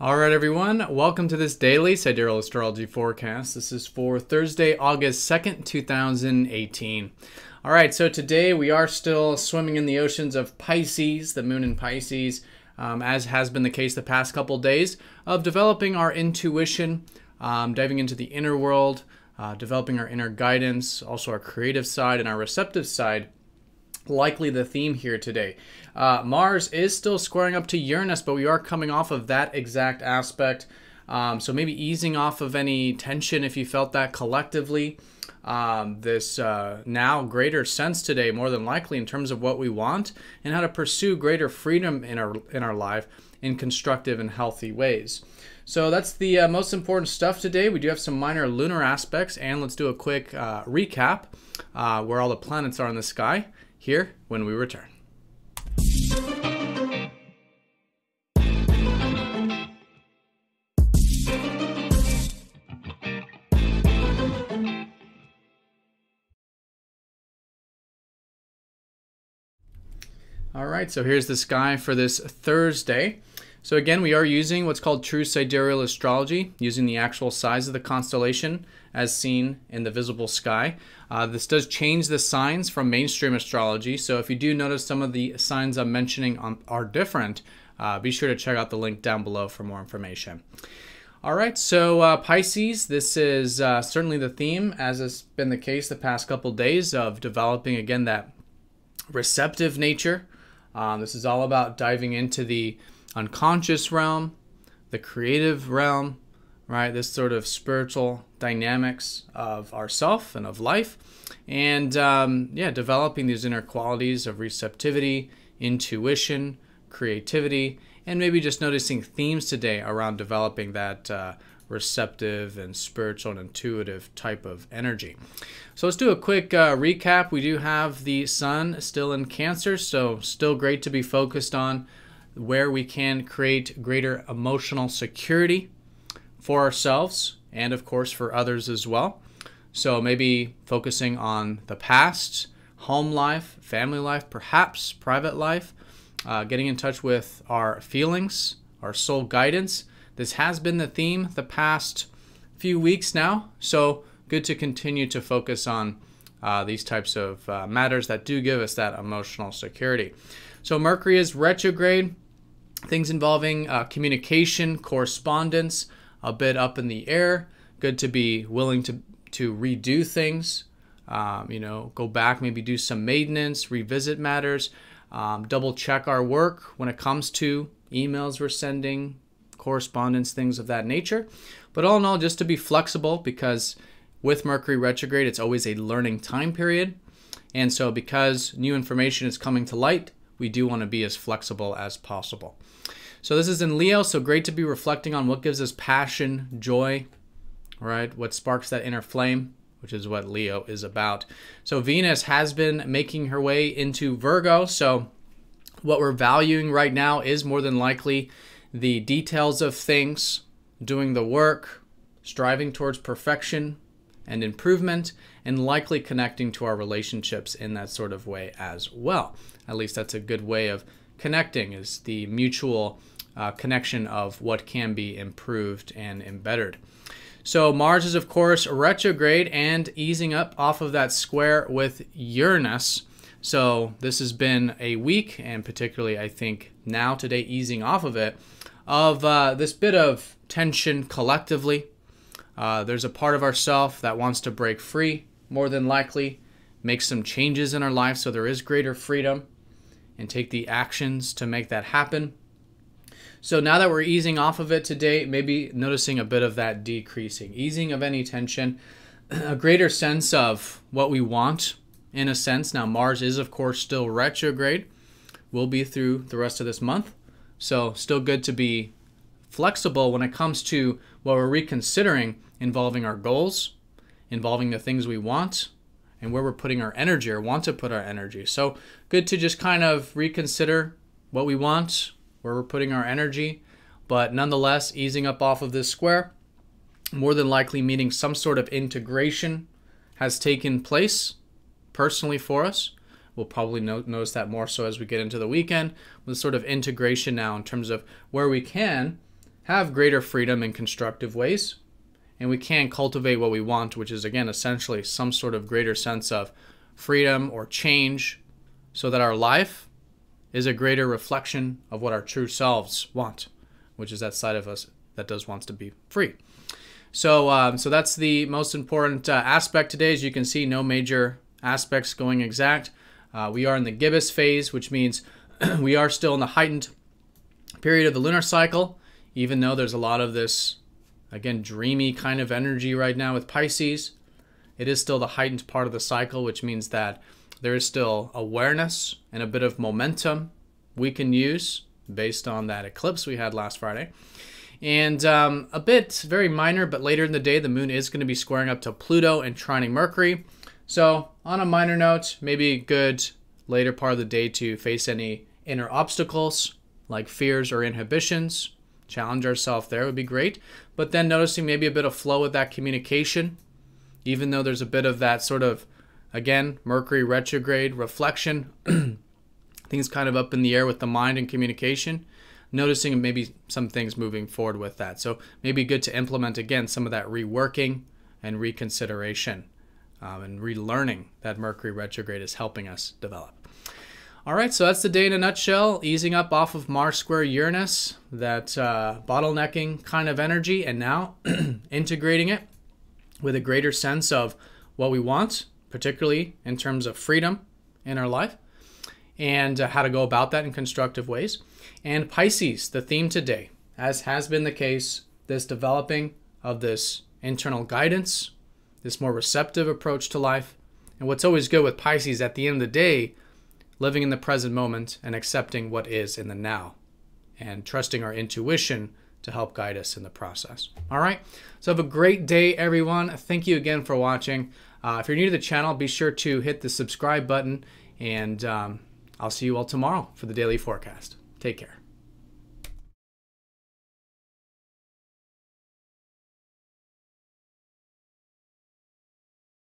All right, everyone. Welcome to this daily Sidereal Astrology forecast. This is for Thursday, August 2nd, 2018. All right, so today we are still swimming in the oceans of Pisces, the moon in Pisces, as has been the case the past couple days, of developing our intuition, diving into the inner world, developing our inner guidance, also our creative side and our receptive side. Likely the theme here today. Mars is still squaring up to Uranus, but we are coming off of that exact aspect. So maybe easing off of any tension if you felt that collectively. This now greater sense today, more than likely, in terms of what we want and how to pursue greater freedom in our life in constructive and healthy ways. So that's the most important stuff today. We do have some minor lunar aspects, and let's do a quick recap where all the planets are in the sky here when we return. All right, so here's the sky for this Thursday. So again, we are using what's called true sidereal astrology, using the actual size of the constellation as seen in the visible sky. This does change the signs from mainstream astrology, so if you do notice some of the signs I'm mentioning are different, be sure to check out the link down below for more information. All right, so Pisces, this is certainly the theme, as has been the case the past couple days, of developing, again, that receptive nature. This is all about diving into the unconscious realm, the creative realm, right? This sort of spiritual dynamics of ourself and of life. And yeah, developing these inner qualities of receptivity, intuition, creativity, and maybe just noticing themes today around developing that receptive and spiritual and intuitive type of energy. So let's do a quick recap. We do have the sun still in Cancer, so still great to be focused on where we can create greater emotional security for ourselves and of course for others as well. So maybe focusing on the past, home life, family life, perhaps private life, getting in touch with our feelings, our soul guidance. This has been the theme the past few weeks now, so good to continue to focus on these types of matters that do give us that emotional security. So Mercury is retrograde, things involving communication, correspondence, a bit up in the air. Good to be willing to redo things, go back, maybe do some maintenance, revisit matters, double check our work when it comes to emails we're sending, correspondence, things of that nature. But all in all, just to be flexible, because with Mercury retrograde, it's always a learning time period. And so because new information is coming to light, we do want to be as flexible as possible. So this is in Leo, so great to be reflecting on what gives us passion, joy, right? What sparks that inner flame, which is what Leo is about. So Venus has been making her way into Virgo, so what we're valuing right now is more than likely the details of things, doing the work, striving towards perfection and improvement, and likely connecting to our relationships in that sort of way as well. At least that's a good way of connecting, is the mutual connection of what can be improved and embittered. So Mars is, of course, retrograde and easing up off of that square with Uranus. So this has been a week, and particularly I think now today easing off of it, of this bit of tension collectively. There's a part of ourself that wants to break free, more than likely, make some changes in our life so there is greater freedom, and take the actions to make that happen. So now that we're easing off of it today, maybe noticing a bit of that decreasing, easing of any tension, a greater sense of what we want in a sense. Now Mars is of course still retrograde, will be through the rest of this month. So still good to be flexible when it comes to what we're reconsidering, involving our goals, involving the things we want, and where we're putting our energy or want to put our energy. So good to just kind of reconsider what we want, where we're putting our energy, but nonetheless easing up off of this square, more than likely meaning some sort of integration has taken place personally for us. We'll probably notice that more so as we get into the weekend, with sort of integration now in terms of where we can have greater freedom in constructive ways, and we can cultivate what we want, which is, again, essentially some sort of greater sense of freedom or change, so that our life is a greater reflection of what our true selves want, which is that side of us that wants to be free. So that's the most important aspect today. As you can see, no major aspects going exact. We are in the gibbous phase, which means we are still in the heightened period of the lunar cycle, even though there's a lot of this, again, dreamy kind of energy right now with Pisces. It is still the heightened part of the cycle, which means that there is still awareness and a bit of momentum we can use based on that eclipse we had last Friday. And a bit very minor, but later in the day, the moon is going to be squaring up to Pluto and trining Mercury. So on a minor note, maybe good later part of the day to face any inner obstacles like fears or inhibitions. Challenge ourselves there would be great. But then noticing maybe a bit of flow with that communication, even though there's a bit of that sort of, again, Mercury retrograde reflection. Things kind of up in the air with the mind and communication. Noticing maybe some things moving forward with that. So maybe good to implement, again, some of that reworking and reconsideration and relearning that Mercury retrograde is helping us develop. All right, so that's the day in a nutshell, easing up off of Mars Square Uranus, that bottlenecking kind of energy, and now integrating it with a greater sense of what we want, particularly in terms of freedom in our life, and how to go about that in constructive ways. And Pisces, the theme today, as has been the case, this developing of this internal guidance, this more receptive approach to life. And what's always good with Pisces, at the end of the day, living in the present moment and accepting what is in the now and trusting our intuition to help guide us in the process. All right, so have a great day, everyone. Thank you again for watching. If you're new to the channel, be sure to hit the subscribe button, and I'll see you all tomorrow for the daily forecast. Take care.